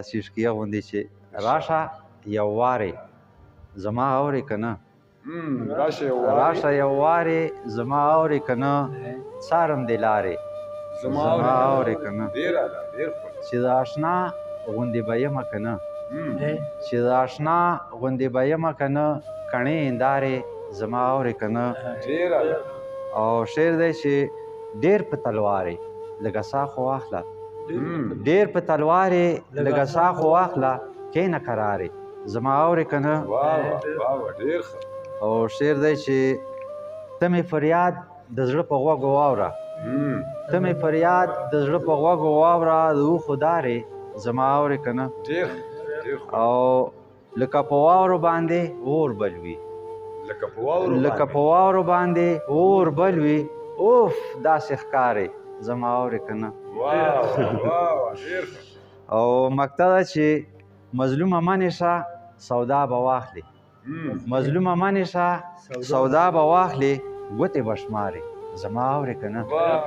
سیشکیه غوندې چې راشه یو وارې زما اورې که نه راشه یو وارې زما اورې که نه څارم دې لارې زما اورې که نه چې د اشنا غوندې به یمه که نه چې د اشنا غوندې به یمه که نه کڼې هندارې زما اورې که نه او شعر دی چې ډېر په تلوارې لږه سا خو واخله ډېر په تلوارې لږه سا خو واخله کښېنه کرارې زما اورې که نه او شعر دی چې ته مې فریاد د زړه په غوږو واوره ته مې فریاد د زړه په غوږو واوره د اوښو دارې زما اورې که نه او لکه په واورو باندې اور بل وي لکه په واورو باندې اور بل وي اوف داسې ښکارې زما اورې که نه او مقطع ده چې مظلومه منې شه سودا به واخلې مظلومه منې شه سودا به واخلې ګوتې به شمارې زما اورې که نه